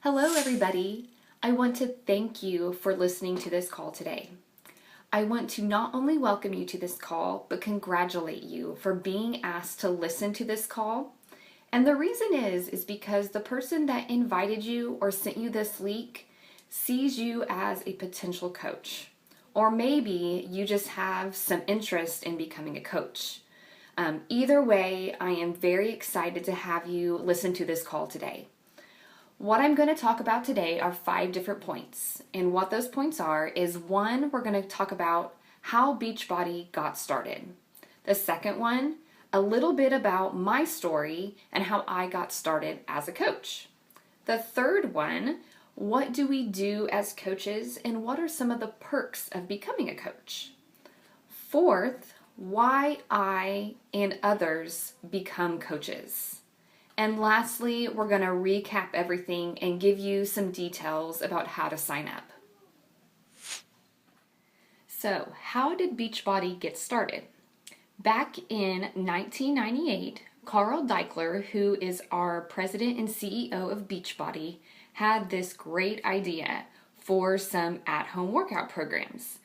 Hello, everybody. I want to thank you for listening to this call today. I want to not only welcome you to this call, but congratulate you for being asked to listen to this call. And the reason is because the person that invited you or sent you this link sees you as a potential coach. Or maybe you just have some interest in becoming a coach. Either way, I am very excited to have you listen to this call today. What I'm going to talk about today are 5 different points. And what those points are is 1, we're going to talk about how Beachbody got started. The second one, a little bit about my story and how I got started as a coach. The third one, what do we do as coaches and what are some of the perks of becoming a coach? Fourth, why I and others become coaches. And lastly, we're going to recap everything and give you some details about how to sign up. So, how did Beachbody get started? Back in 1998, Carl Deichler, who is our president and CEO of Beachbody, had this great idea for some at-home workout programs.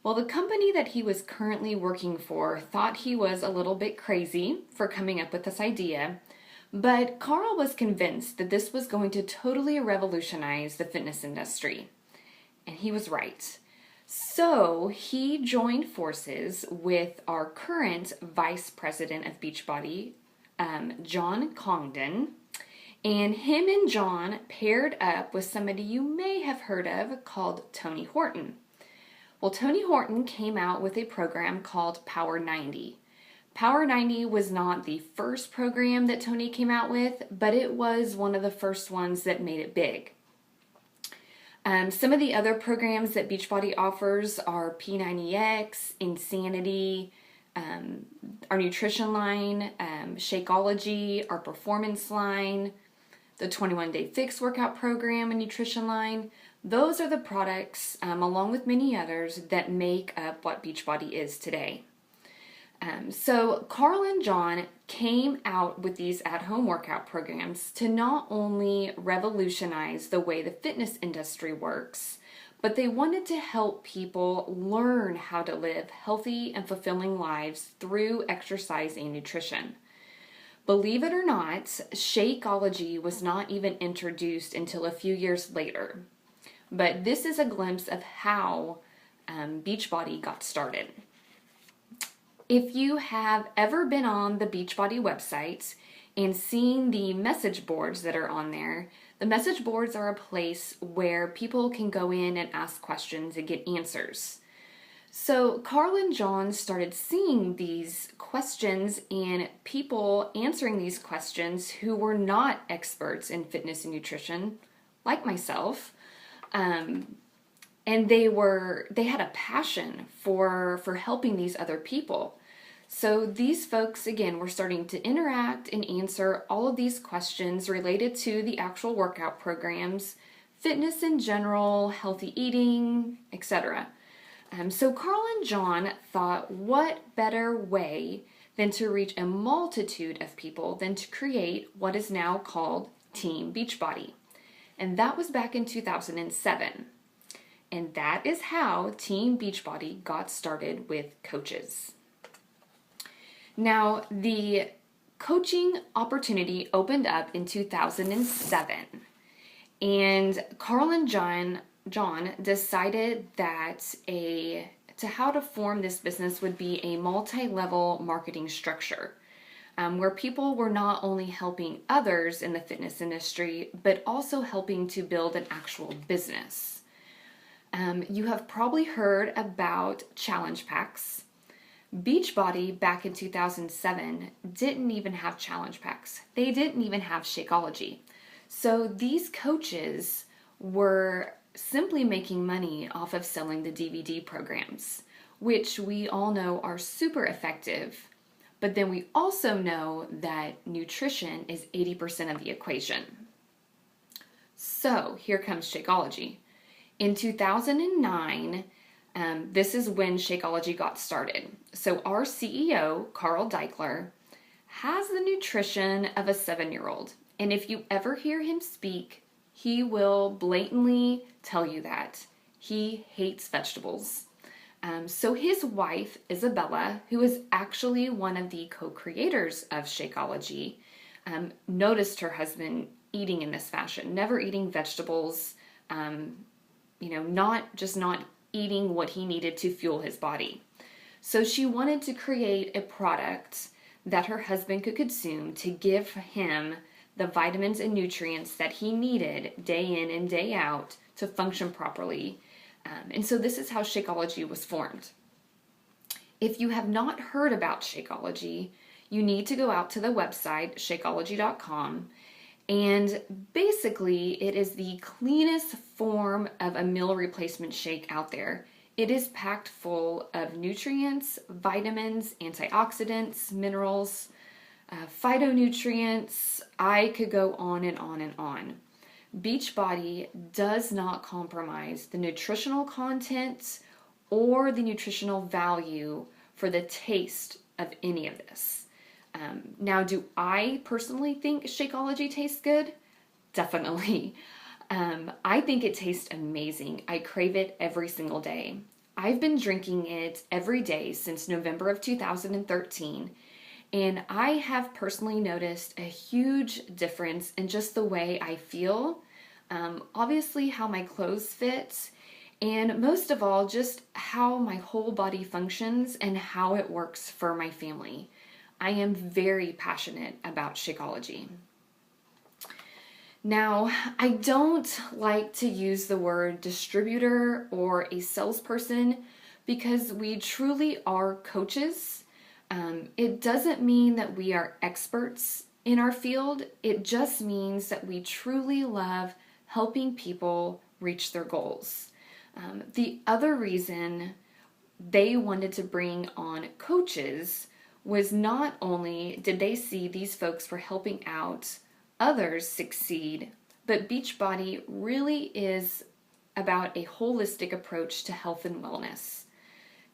Well, the company that he was currently working for thought he was a little bit crazy for coming up with this idea. But Carl was convinced that this was going to totally revolutionize the fitness industry. And he was right. So he joined forces with our current vice president of Beachbody, John Congdon. And him and John paired up with somebody you may have heard of called Tony Horton. Well, Tony Horton came out with a program called Power 90. Power 90 was not the first program that Tony came out with, but it was one of the first ones that made it big. Some of the other programs that Beachbody offers are P90X, Insanity, our nutrition line, Shakeology, our performance line, the 21-day fix workout program and nutrition line. Those are the products, along with many others, that make up what Beachbody is today. So Carl and John came out with these at-home workout programs to not only revolutionize the way the fitness industry works, but they wanted to help people learn how to live healthy and fulfilling lives through exercise and nutrition. Believe it or not, Shakeology was not even introduced until a few years later. But this is a glimpse of how Beachbody got started. If you have ever been on the Beachbody website and seen the message boards that are on there, the message boards are a place where people can go in and ask questions and get answers. So Carl and John started seeing these questions and people answering these questions who were not experts in fitness and nutrition, like myself. And they had a passion for helping these other people. So these folks, again, were starting to interact and answer all of these questions related to the actual workout programs, fitness in general, healthy eating, etc. So Carl and John thought, what better way than to reach a multitude of people than to create what is now called Team Beachbody. And that was back in 2007. And that is how Team Beachbody got started with coaches. Now, the coaching opportunity opened up in 2007. And Carl and John decided that how to form this business would be a multi-level marketing structure. Where people were not only helping others in the fitness industry, but also helping to build an actual business. You have probably heard about challenge packs. Beachbody back in 2007 didn't even have challenge packs. They didn't even have Shakeology. So these coaches were simply making money off of selling the DVD programs, which we all know are super effective. But then we also know that nutrition is 80% of the equation. So here comes Shakeology. In 2009, this is when Shakeology got started. So our CEO, Carl Deichler, has the nutrition of a 7-year-old. And if you ever hear him speak, He will blatantly tell you that. He hates vegetables. So his wife, Isabella, who is actually one of the co-creators of Shakeology, noticed her husband eating in this fashion, never eating vegetables, not eating what he needed to fuel his body. So she wanted to create a product that her husband could consume to give him the vitamins and nutrients that he needed day in and day out to function properly. And so this is how Shakeology was formed. If you have not heard about Shakeology, you need to go out to the website, shakeology.com, and basically it is the cleanest form of a meal replacement shake out there. It is packed full of nutrients, vitamins, antioxidants, minerals, phytonutrients. I could go on and on and on. Beachbody does not compromise the nutritional content or the nutritional value for the taste of any of this. Now, do I personally think Shakeology tastes good? Definitely. I think it tastes amazing. I crave it every single day. I've been drinking it every day since November of 2013, and I have personally noticed a huge difference in just the way I feel, obviously how my clothes fit, and most of all, just how my whole body functions and how it works for my family. I am very passionate about Shakeology. Now, I don't like to use the word distributor or a salesperson because we truly are coaches. It doesn't mean that we are experts in our field. It just means that we truly love helping people reach their goals. The other reason they wanted to bring on coaches was not only did they see these folks were helping out others succeed, but Beachbody really is about a holistic approach to health and wellness.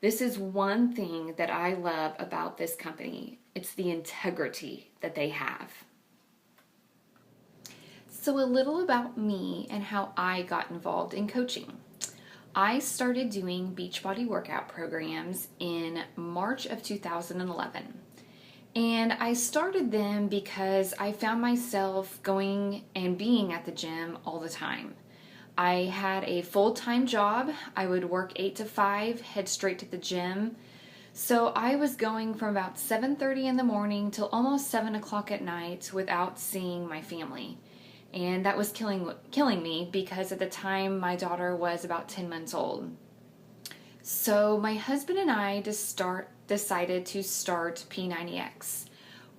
This is one thing that I love about this company. It's the integrity that they have. So a little about me and how I got involved in coaching. I started doing Beachbody workout programs in March of 2011. And I started them because I found myself going and being at the gym all the time. I had a full-time job. I would work 8 to 5, head straight to the gym. So I was going from about 7:30 in the morning till almost 7 o'clock at night without seeing my family. And that was killing me because at the time my daughter was about 10 months old. So my husband and I decided to start P90X.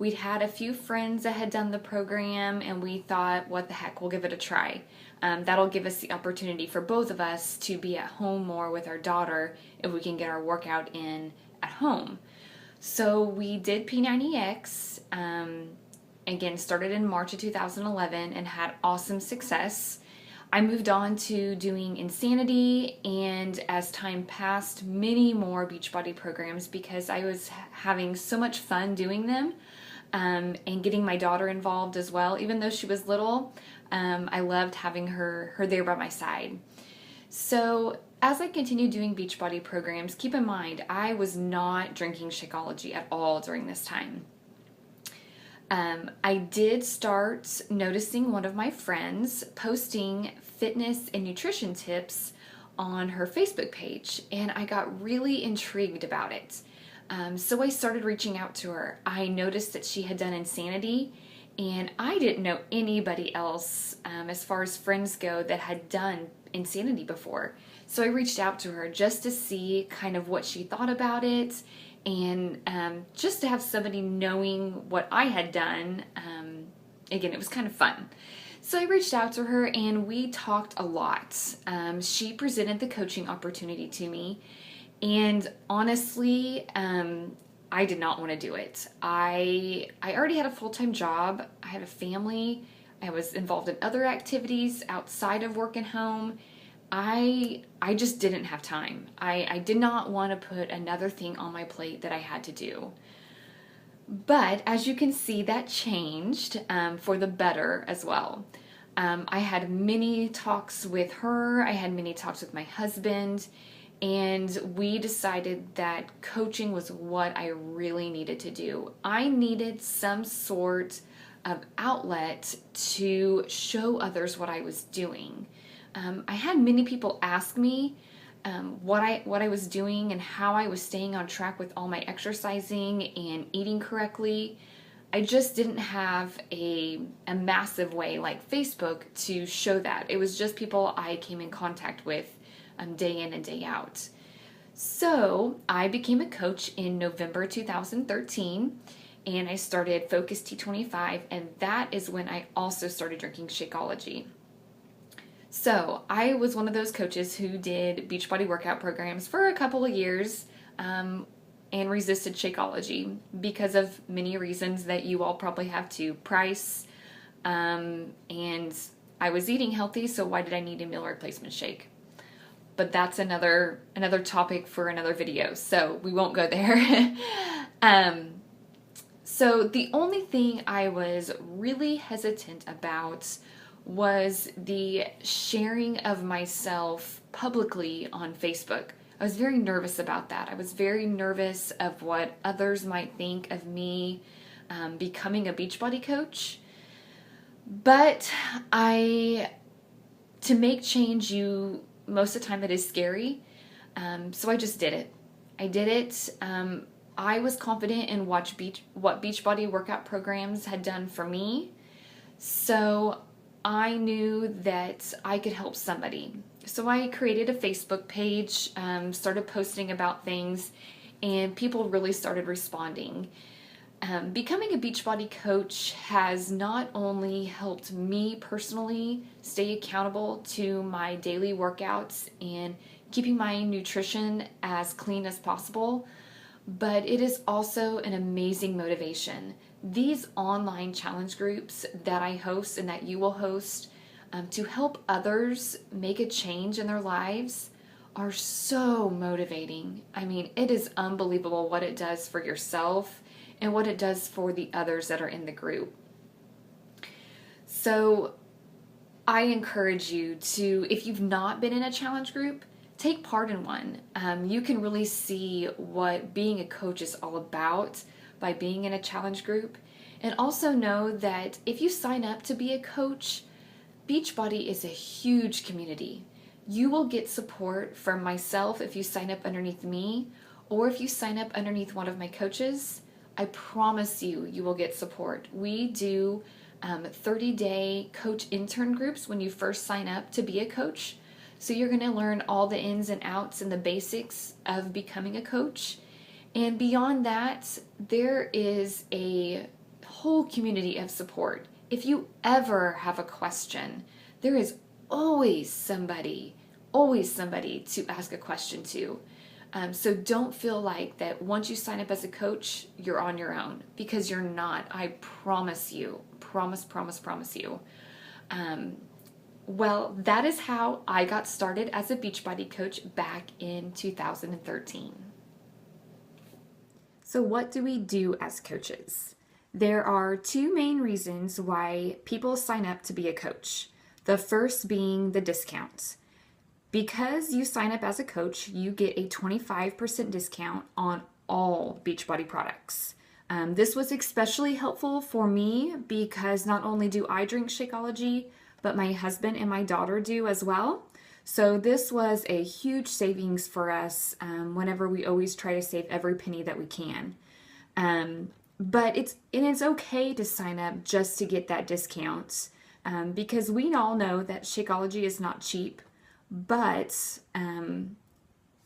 We'd had a few friends that had done the program and we thought, what the heck, we'll give it a try. That'll give us the opportunity for both of us to be at home more with our daughter if we can get our workout in at home. So we did P90X, again, started in March of 2011 and had awesome success. I moved on to doing Insanity, and as time passed, many more Beachbody programs because I was having so much fun doing them, and getting my daughter involved as well. Even though she was little, I loved having her there by my side. So as I continued doing Beachbody programs, keep in mind, I was not drinking Shakeology at all during this time. I did start noticing one of my friends posting fitness and nutrition tips on her Facebook page, and I got really intrigued about it. So I started reaching out to her. I noticed that she had done Insanity, and I didn't know anybody else, as far as friends go, that had done Insanity before. So I reached out to her just to see kind of what she thought about it, and just to have somebody knowing what I had done. Again, it was kind of fun. So I reached out to her and we talked a lot. She presented the coaching opportunity to me, and honestly, I did not want to do it. I already had a full-time job. I had a family. I was involved in other activities outside of work and home. I just didn't have time. I did not want to put another thing on my plate that I had to do. But as you can see, that changed for the better as well. I had many talks with her, I had many talks with my husband, and we decided that coaching was what I really needed to do. I needed some sort of outlet to show others what I was doing. I had many people ask me what I was doing and how I was staying on track with all my exercising and eating correctly. I just didn't have a massive way like Facebook to show that. It was just people I came in contact with day in and day out. So I became a coach in November 2013, and I started Focus T25, and that is when I also started drinking Shakeology. So I was one of those coaches who did Beachbody workout programs for a couple of years and resisted Shakeology because of many reasons that you all probably have too. Price, and I was eating healthy, so why did I need a meal replacement shake? But that's another topic for another video, so we won't go there. So the only thing I was really hesitant about was the sharing of myself publicly on Facebook. I was very nervous about that. I was very nervous of what others might think of me becoming a Beachbody coach. But to make change, most of the time it is scary. So I just did it. I did it. I was confident in what Beachbody workout programs had done for me. So I knew that I could help somebody. So I created a Facebook page, started posting about things, and people really started responding. Becoming a Beachbody coach has not only helped me personally stay accountable to my daily workouts and keeping my nutrition as clean as possible, but it is also an amazing motivation. These online challenge groups that I host and that you will host to help others make a change in their lives are so motivating. I mean, it is unbelievable what it does for yourself and what it does for the others that are in the group. So I encourage you to, if you've not been in a challenge group, take part in one. You can really see what being a coach is all about by being in a challenge group. And also know that if you sign up to be a coach, Beachbody is a huge community. You will get support from myself if you sign up underneath me, or if you sign up underneath one of my coaches. I promise you will get support. We do 30-day coach intern groups when you first sign up to be a coach. So you're going to learn all the ins and outs and the basics of becoming a coach. And beyond that, there is a whole community of support. If you ever have a question, there is always somebody to ask a question to. So don't feel like that once you sign up as a coach, you're on your own, because you're not. I promise you. Promise you. Well, that is how I got started as a Beachbody coach back in 2013. So what do we do as coaches? There are two main reasons why people sign up to be a coach. The first being the discount. Because you sign up as a coach, you get a 25% discount on all Beachbody products. This was especially helpful for me because not only do I drink Shakeology, but my husband and my daughter do as well. So this was a huge savings for us whenever we always try to save every penny that we can. But it's okay to sign up just to get that discount because we all know that Shakeology is not cheap. But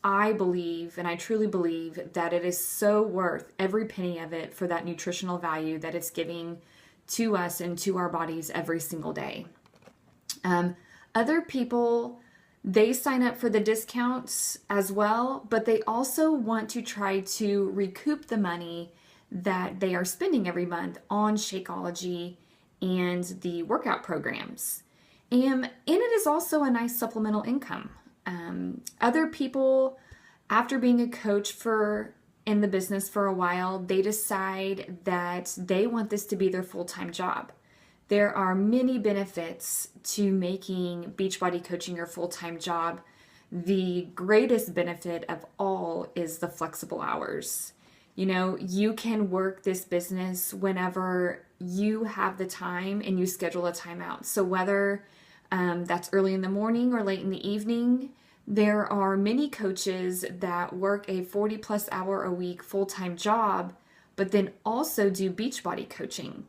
I believe, and I truly believe, that it is so worth every penny of it for that nutritional value that it's giving to us and to our bodies every single day. Other people, they sign up for the discounts as well, but they also want to try to recoup the money that they are spending every month on Shakeology and the workout programs. And it is also a nice supplemental income. Other people, after being a coach in the business for a while, they decide that they want this to be their full-time job. There are many benefits to making Beachbody Coaching your full-time job. The greatest benefit of all is the flexible hours. You know, you can work this business whenever you have the time and you schedule a time out. So whether that's early in the morning or late in the evening, there are many coaches that work a 40 plus hour a week full-time job, but then also do Beachbody coaching.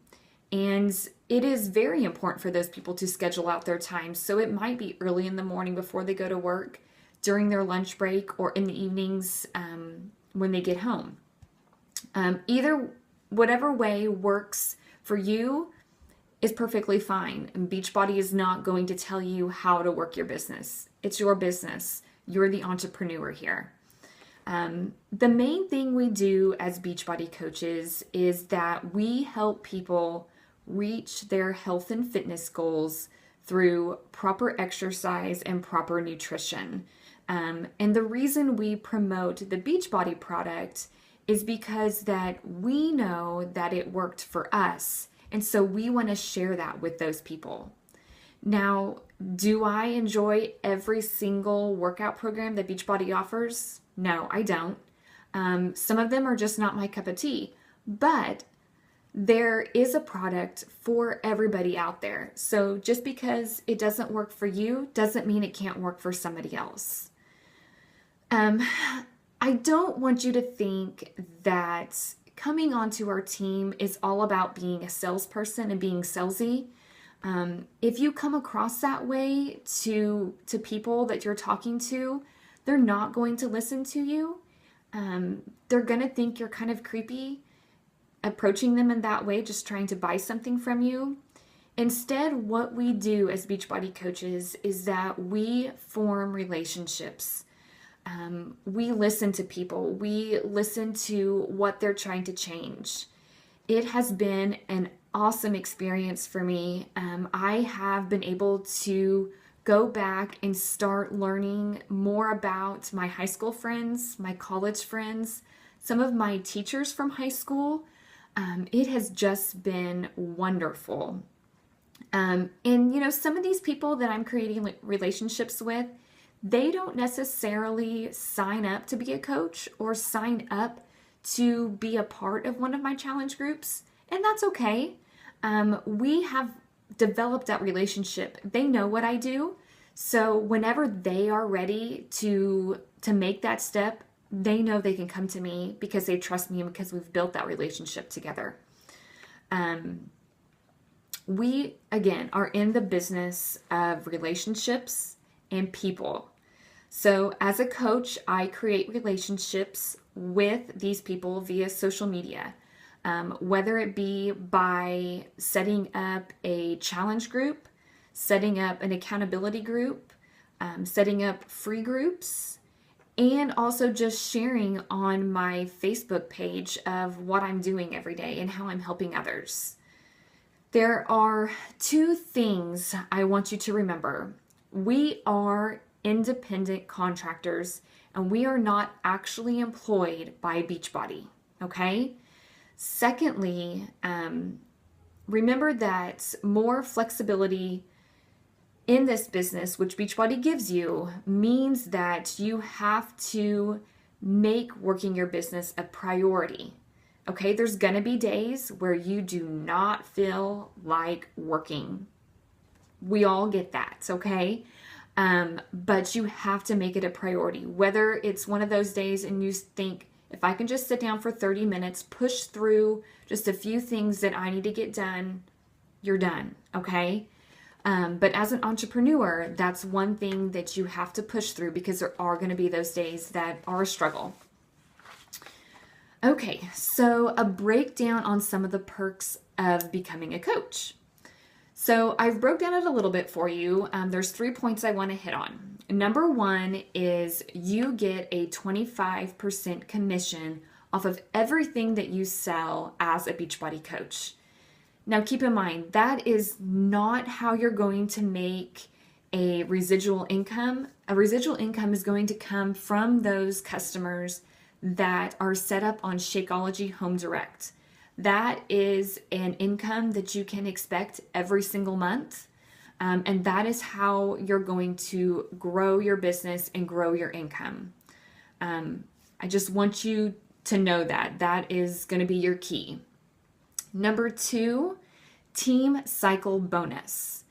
And it is very important for those people to schedule out their time. So it might be early in the morning before they go to work, during their lunch break, or in the evenings when they get home. Whatever way works for you is perfectly fine. And Beachbody is not going to tell you how to work your business. It's your business. You're the entrepreneur here. The main thing we do as Beachbody coaches is that we help people reach their health and fitness goals through proper exercise and proper nutrition. And the reason we promote the Beachbody product is because that we know that it worked for us. And so we want to share that with those people. Now, do I enjoy every single workout program that Beachbody offers? No, I don't. Some of them are just not my cup of tea, but there is a product for everybody out there. So just because it doesn't work for you doesn't mean it can't work for somebody else. I don't want you to think that coming onto our team is all about being a salesperson and being salesy. If you come across that way to people that you're talking to, they're not going to listen to you. They're going to think you're kind of creepy, approaching them in that way, just trying to buy something from you. Instead, what we do as Beachbody coaches is that we form relationships. We listen to people. We listen to what they're trying to change. It has been an awesome experience for me. I have been able to go back and start learning more about my high school friends, my college friends, some of my teachers from high school. It has just been wonderful. And some of these people that I'm creating relationships with, they don't necessarily sign up to be a coach or sign up to be a part of one of my challenge groups, and that's okay. We have developed that relationship. They know what I do, so whenever they are ready to make that step, they know they can come to me because they trust me and because we've built that relationship together. We, again, are in the business of relationships and people. So as a coach, I create relationships with these people via social media, whether it be by setting up a challenge group, setting up an accountability group, setting up free groups, and also just sharing on my Facebook page of what I'm doing every day and how I'm helping others. There are two things I want you to remember. We are independent contractors and we are not actually employed by Beachbody, okay? Secondly, remember that more flexibility in this business, which Beachbody gives you, means that you have to make working your business a priority. Okay, there's gonna be days where you do not feel like working. We all get that, okay? But you have to make it a priority. Whether it's one of those days and you think, if I can just sit down for 30 minutes, push through just a few things that I need to get done, you're done, okay? But as an entrepreneur, that's one thing that you have to push through because there are going to be those days that are a struggle. Okay, so a breakdown on some of the perks of becoming a coach. So I've broke down it a little bit for you. There's 3 points I want to hit on. Number one is you get a 25% commission off of everything that you sell as a Beachbody coach. Now keep in mind, that is not how you're going to make a residual income. A residual income is going to come from those customers that are set up on Shakeology Home Direct. That is an income that you can expect every single month. And that is how you're going to grow your business and grow your income. I just want you to know that that is going to be your key. Number 2, team cycle bonus.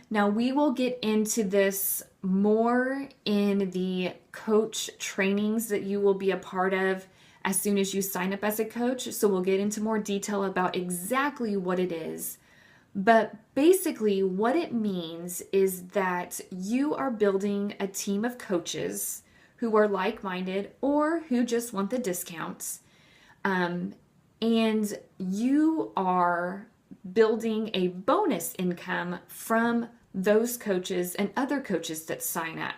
Now, we will get into this more in the coach trainings that you will be a part of as soon as you sign up as a coach. So we'll get into more detail about exactly what it is. But basically, what it means is that you are building a team of coaches who are like-minded or who just want the discounts. And you are building a bonus income from those coaches and other coaches that sign up.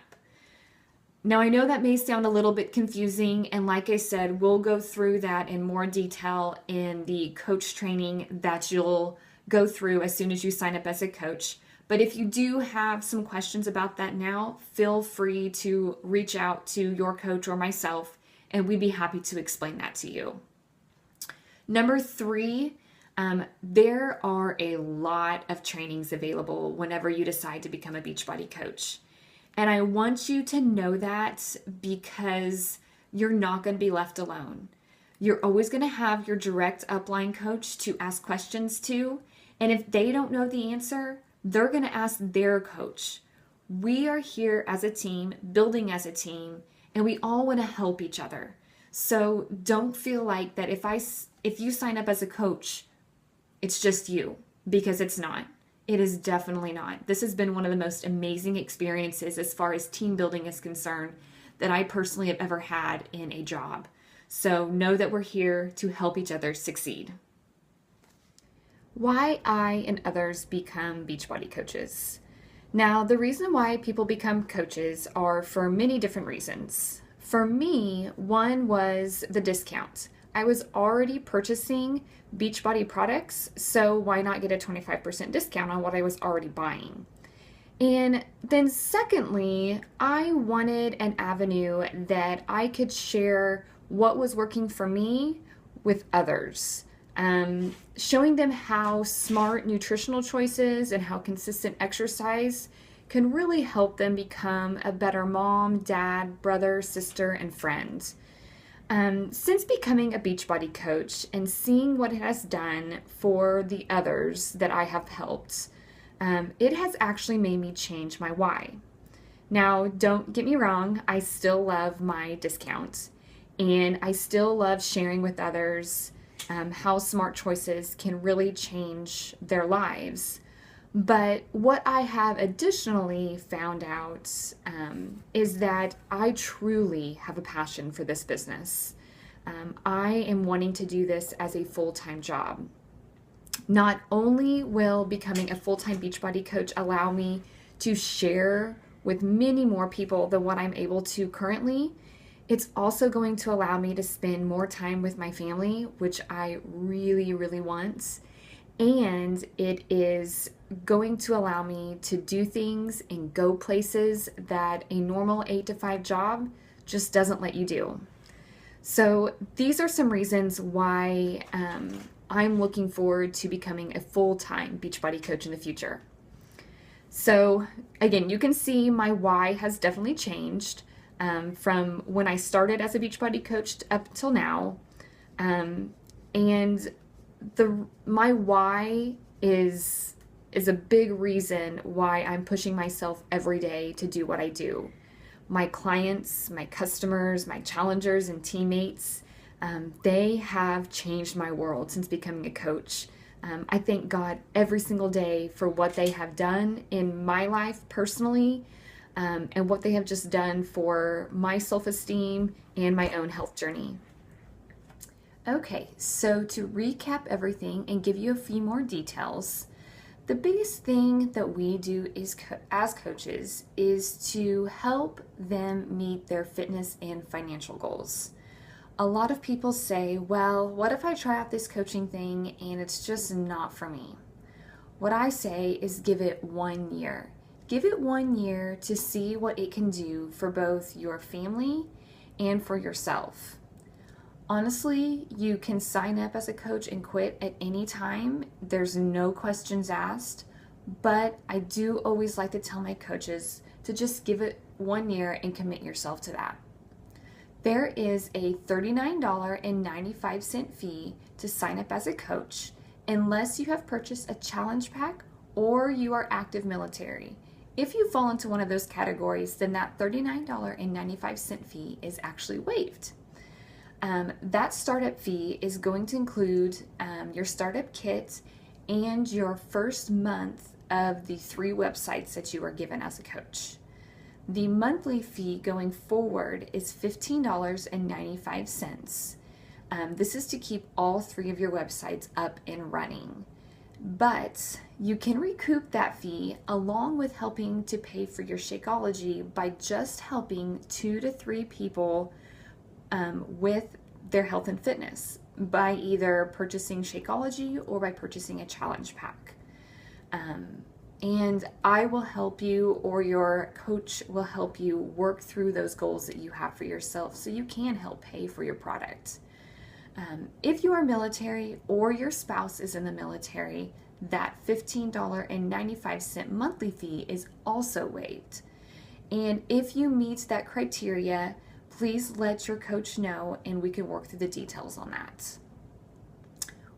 Now, I know that may sound a little bit confusing, and like I said, we'll go through that in more detail in the coach training that you'll go through as soon as you sign up as a coach. But if you do have some questions about that now, feel free to reach out to your coach or myself, and we'd be happy to explain that to you. Number 3, there are a lot of trainings available whenever you decide to become a Beachbody coach. And I want you to know that because you're not going to be left alone. You're always going to have your direct upline coach to ask questions to. And if they don't know the answer, they're going to ask their coach. We are here as a team, building as a team, and we all want to help each other. So don't feel like that if you sign up as a coach, it's just you, because it's not. It is definitely not. This has been one of the most amazing experiences as far as team building is concerned that I personally have ever had in a job. So know that we're here to help each other succeed. Why I and others become Beachbody coaches. Now, the reason why people become coaches are for many different reasons. For me, one was the discount. I was already purchasing Beachbody products, so why not get a 25% discount on what I was already buying? And then secondly, I wanted an avenue that I could share what was working for me with others, showing them how smart nutritional choices and how consistent exercise can really help them become a better mom, dad, brother, sister, and friend. Since becoming a Beachbody coach and seeing what it has done for the others that I have helped, it has actually made me change my why. Now, don't get me wrong, I still love my discount, and I still love sharing with others how smart choices can really change their lives. But what I have additionally found out is that I truly have a passion for this business. I am wanting to do this as a full-time job. Not only will becoming a full-time Beachbody coach allow me to share with many more people than what I'm able to currently, it's also going to allow me to spend more time with my family, which I really, really want. And it is going to allow me to do things and go places that a normal 8-to-5 job just doesn't let you do. So these are some reasons why I'm looking forward to becoming a full-time Beachbody coach in the future. So again, you can see my why has definitely changed from when I started as a Beachbody coach up till now. And my why is a big reason why I'm pushing myself every day to do what I do. My clients, my customers, my challengers and teammates, they have changed my world since becoming a coach. I thank God every single day for what they have done in my life personally, and what they have just done for my self-esteem and my own health journey. Okay, so to recap everything and give you a few more details, the biggest thing that we do is as coaches is to help them meet their fitness and financial goals. A lot of people say, well, what if I try out this coaching thing and it's just not for me? What I say is give it 1 year. Give it 1 year to see what it can do for both your family and for yourself. Honestly, you can sign up as a coach and quit at any time. There's no questions asked, but I do always like to tell my coaches to just give it 1 year and commit yourself to that. There is a $39.95 fee to sign up as a coach unless you have purchased a challenge pack or you are active military. If you fall into one of those categories, then that $39.95 fee is actually waived. That startup fee is going to include your startup kit and your first month of the 3 websites that you are given as a coach. The monthly fee going forward is $15.95. This is to keep all 3 of your websites up and running. But you can recoup that fee along with helping to pay for your Shakeology by just helping 2 to 3 people with their health and fitness by either purchasing Shakeology or by purchasing a challenge pack. And I will help you, or your coach will help you work through those goals that you have for yourself so you can help pay for your product. If you are military or your spouse is in the military, that $15.95 monthly fee is also waived. And if you meet that criteria, please let your coach know and we can work through the details on that.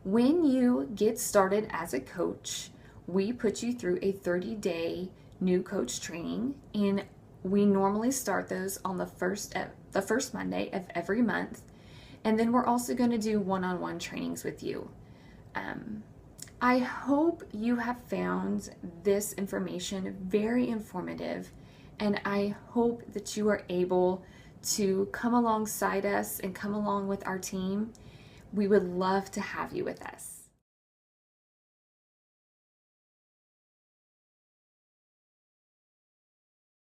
When you get started as a coach, we put you through a 30-day new coach training, and we normally start those on the first Monday of every month. And then we're also going to do one-on-one trainings with you. I hope you have found this information very informative, and I hope that you are able to come alongside us and come along with our team. We would love to have you with us.